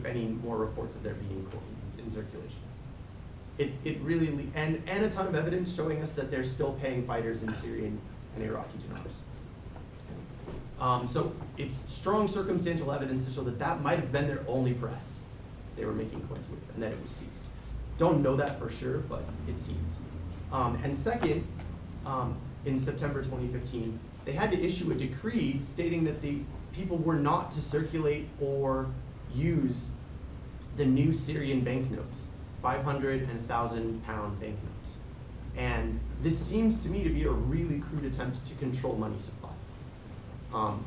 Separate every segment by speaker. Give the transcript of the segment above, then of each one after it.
Speaker 1: if any, more reports of there being coins in circulation. It really, and a ton of evidence showing us that they're still paying fighters in Syrian and Iraqi dinars. So it's strong circumstantial evidence to show that that might have been their only press they were making coins with, and that it was seized. Don't know that for sure, but it seems. And second, in September 2015, they had to issue a decree stating that the people were not to circulate or use the new Syrian banknotes, 500 and 1,000 pound banknotes. And this seems to me to be a really crude attempt to control money supply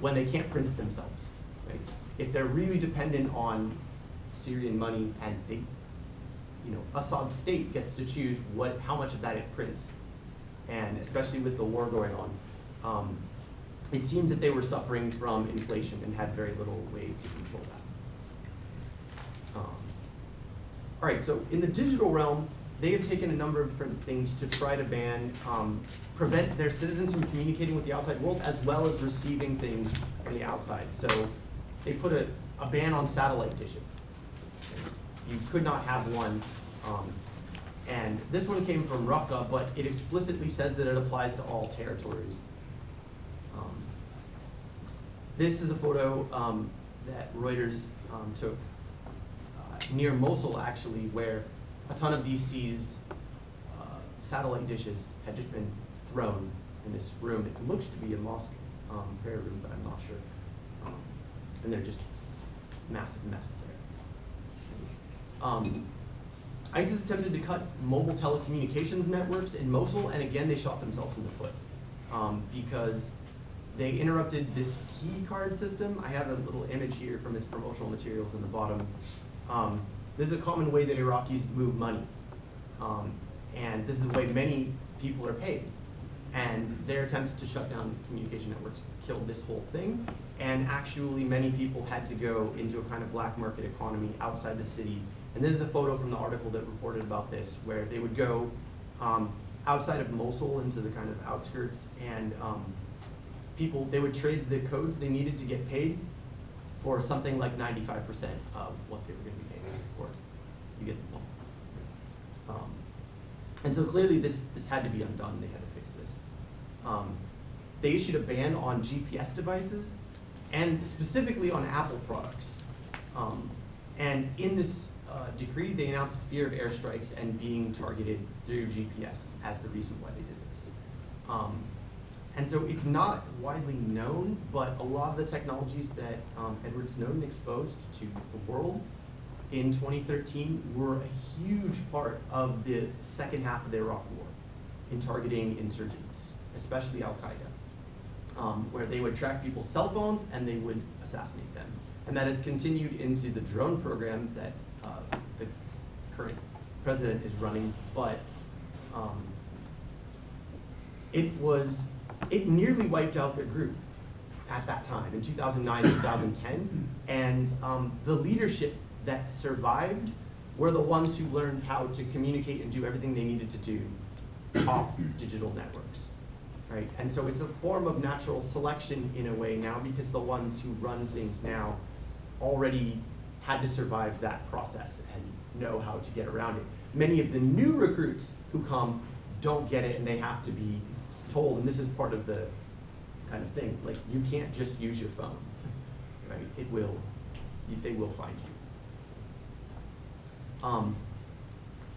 Speaker 1: when they can't print it themselves. Right? If they're really dependent on Syrian money and they, Assad's state gets to choose how much of that it prints, and especially with the war going on, it seems that they were suffering from inflation and had very little way to control that. All right, so in the digital realm, they have taken a number of different things to try to prevent their citizens from communicating with the outside world as well as receiving things from the outside. So they put a ban on satellite dishes. You could not have one. And this one came from Raqqa, but it explicitly says that it applies to all territories. This is a photo that Reuters took near Mosul, actually, where a ton of these seized satellite dishes had just been thrown in this room. It looks to be a mosque prayer room, but I'm not sure. And they're just massive mess there. ISIS attempted to cut mobile telecommunications networks in Mosul, and again, they shot themselves in the foot because they interrupted this key card system. I have a little image here from its promotional materials in the bottom. This is a common way that Iraqis move money. And this is the way many people are paid. And their attempts to shut down communication networks killed this whole thing. And actually, many people had to go into a kind of black market economy outside the city. And this is a photo from the article that reported about this, where they would go outside of Mosul into the kind of outskirts, and they would trade the codes they needed to get paid for something like 95% of what they were going to be paying for. You get the point. And so clearly this had to be undone. They had to fix this. They issued a ban on GPS devices and specifically on Apple products. And in this decree, they announced fear of airstrikes and being targeted through GPS as the reason why they did this. And so it's not widely known, but a lot of the technologies that Edward Snowden exposed to the world in 2013 were a huge part of the second half of the Iraq War in targeting insurgents, especially Al-Qaeda, where they would track people's cell phones and they would assassinate them. And that has continued into the drone program that the current president is running, but it nearly wiped out their group at that time in 2009, 2010, and the leadership that survived were the ones who learned how to communicate and do everything they needed to do off digital networks, right? And so it's a form of natural selection in a way now, because the ones who run things now already had to survive that process and know how to get around it. Many of the new recruits who come don't get it, and they have to be told, and this is part of the kind of thing, like, you can't just use your phone, right? They will find you.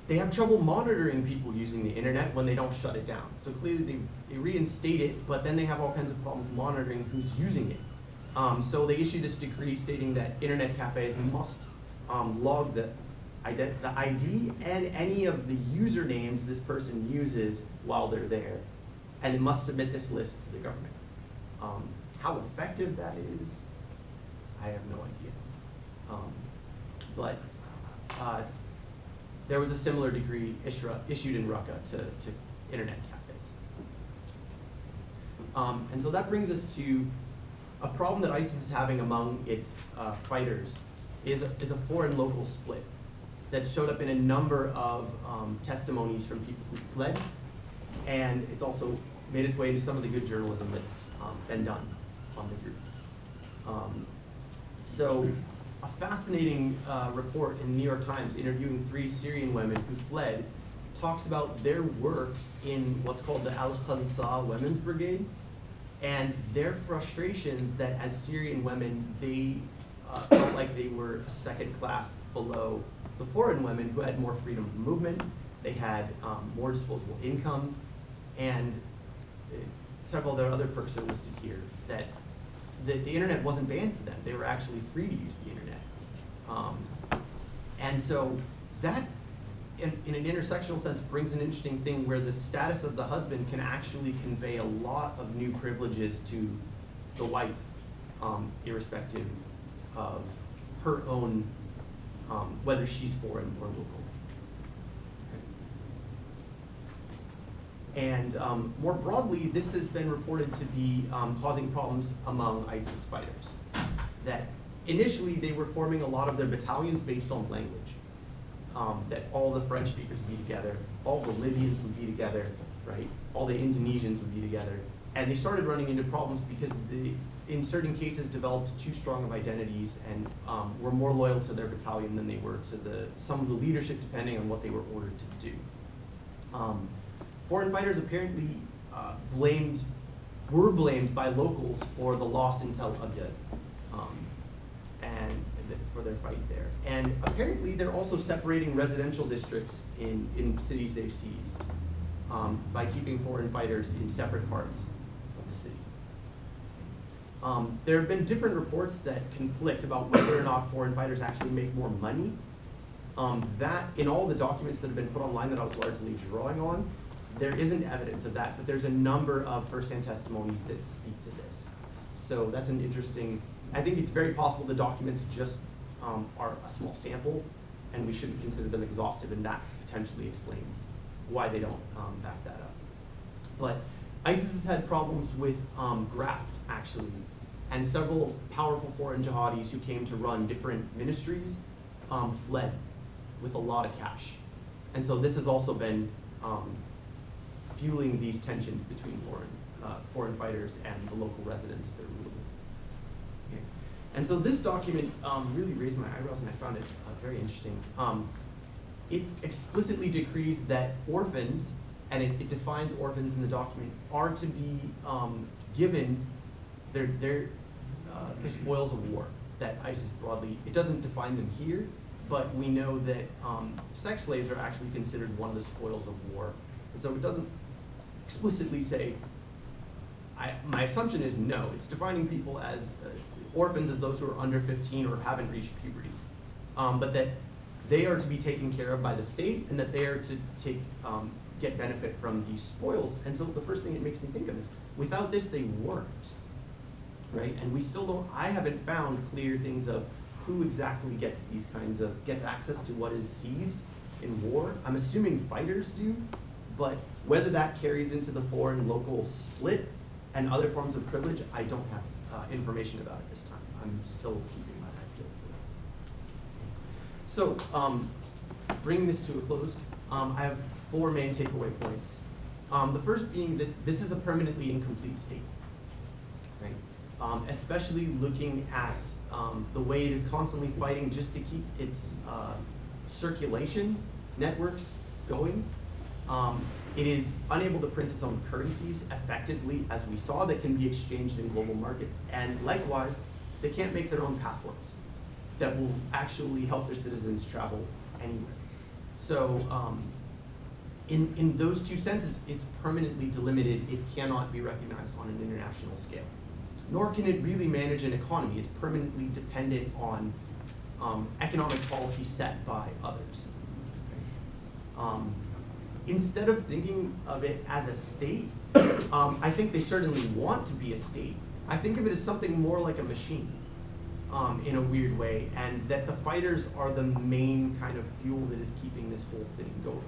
Speaker 1: They have trouble monitoring people using the internet when they don't shut it down. So clearly they reinstate it, but then they have all kinds of problems monitoring who's using it. So they issued this decree stating that internet cafes must log the ID and any of the usernames this person uses while they're there, and it must submit this list to the government. How effective that is, I have no idea. But there was a similar decree issued in Raqqa to internet cafes. And so that brings us to a problem that ISIS is having among its fighters is a foreign local split that showed up in a number of testimonies from people who fled, and it's also made its way into some of the good journalism that's been done on the group. So a fascinating report in the New York Times interviewing 3 Syrian women who fled talks about their work in what's called the Al-Khansa Women's Brigade, and their frustrations that as Syrian women, they felt like they were a second class below the foreign women who had more freedom of movement, they had more disposable income, and several of their other perks are listed here, that the internet wasn't banned for them. They were actually free to use the internet. And so that, in an intersectional sense, brings an interesting thing where the status of the husband can actually convey a lot of new privileges to the wife, irrespective of her own, whether she's foreign or local. And more broadly, this has been reported to be causing problems among ISIS fighters. That initially they were forming a lot of their battalions based on language. That all the French speakers would be together, all the Libyans would be together, right? All the Indonesians would be together. And they started running into problems because they, in certain cases, developed too strong of identities and were more loyal to their battalion than they were to some of the leadership, depending on what they were ordered to do. Foreign fighters apparently were blamed by locals for the loss in Tel Abyad and for their fight there. And apparently they're also separating residential districts in cities they've seized by keeping foreign fighters in separate parts of the city. There have been different reports that conflict about whether or not foreign fighters actually make more money. That, in all the documents that have been put online that I was largely drawing on, there isn't evidence of that, but there's a number of firsthand testimonies that speak to this. So that's an interesting, I think it's very possible the documents just are a small sample, and we shouldn't consider them exhaustive, and that potentially explains why they don't back that up. But ISIS has had problems with graft, actually, and several powerful foreign jihadis who came to run different ministries fled with a lot of cash. And so this has also been fueling these tensions between foreign fighters and the local residents that are ruling. Okay. And so this document really raised my eyebrows, and I found it very interesting. It explicitly decrees that orphans, and it defines orphans in the document, are to be given their spoils of war. That ISIS broadly, it doesn't define them here, but we know that sex slaves are actually considered one of the spoils of war. And so it doesn't explicitly say, my assumption is no, it's defining people as orphans as those who are under 15 or haven't reached puberty. But that they are to be taken care of by the state, and that they are to get benefit from these spoils. And so the first thing it makes me think of is, without this they weren't, right? And we still don't, I haven't found clear things of who exactly gets these kinds of, gets access to what is seized in war. I'm assuming fighters do, but whether that carries into the foreign local split and other forms of privilege, I don't have information about it this time. I'm still keeping my eye peeled for that. So, bringing this to a close, I have 4 main takeaway points. The first being that this is a permanently incomplete state, right? Especially looking at the way it is constantly fighting just to keep its circulation networks going. It is unable to print its own currencies effectively, as we saw, that can be exchanged in global markets. And likewise, they can't make their own passports that will actually help their citizens travel anywhere. So in those two senses, it's permanently delimited. It cannot be recognized on an international scale. Nor can it really manage an economy. It's permanently dependent on economic policy set by others. Instead of thinking of it as a state, I think they certainly want to be a state. I think of it as something more like a machine in a weird way, and that the fighters are the main kind of fuel that is keeping this whole thing going.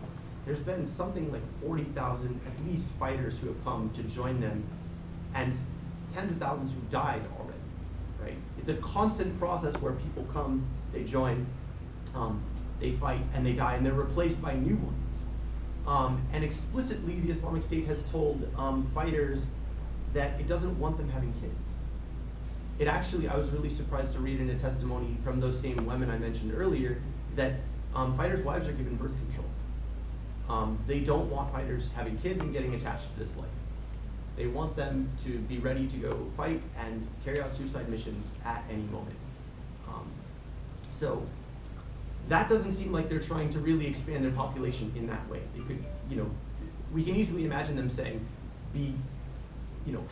Speaker 1: There's been something like 40,000, at least, fighters who have come to join them, and tens of thousands who died already, right? It's a constant process where people come, they join, they fight, and they die, and they're replaced by new ones. And explicitly, the Islamic State has told fighters that it doesn't want them having kids. it actually, I was really surprised to read in a testimony from those same women I mentioned earlier that fighters' wives are given birth control. They don't want fighters having kids and getting attached to this life. They want them to be ready to go fight and carry out suicide missions at any moment. So that doesn't seem like they're trying to really expand their population in that way. They could, we can easily imagine them saying,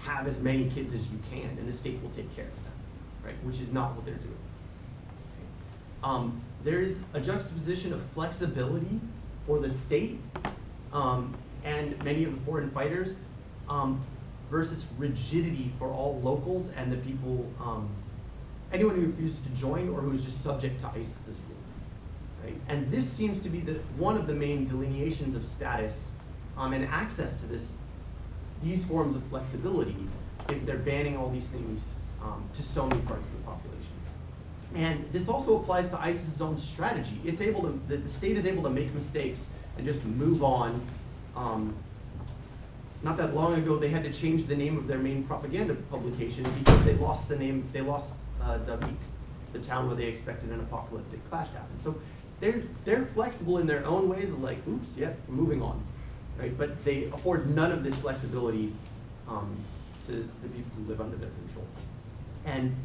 Speaker 1: have as many kids as you can, and the state will take care of them, right? Which is not what they're doing. There is a juxtaposition of flexibility for the state and many of the foreign fighters versus rigidity for all locals and the people, anyone who refuses to join or who is just subject to ISIS's rule, right? And this seems to be one of the main delineations of status and access to these forms of flexibility if they're banning all these things to so many parts of the population. And this also applies to ISIS's own strategy. It's able to, the state is able to make mistakes and just move on. Not that long ago, they had to change the name of their main propaganda publication because they lost the name, they lost Davik, the town where they expected an apocalyptic clash to happen. So they're flexible in their own ways of like, oops, yeah, we're moving on, right? But they afford none of this flexibility to the people who live under their control. And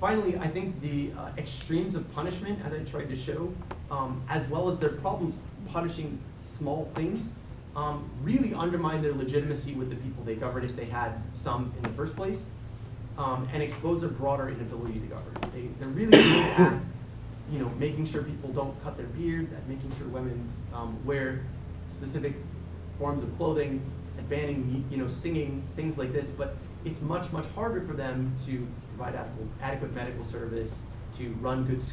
Speaker 1: finally, I think the extremes of punishment, as I tried to show, as well as their problems punishing small things, really undermine their legitimacy with the people they govern if they had some in the first place, and expose their broader inability to govern. They're really good at making sure people don't cut their beards, at making sure women wear specific forms of clothing, at banning singing, things like this, but it's much, much harder for them to provide adequate medical service, to run good schools.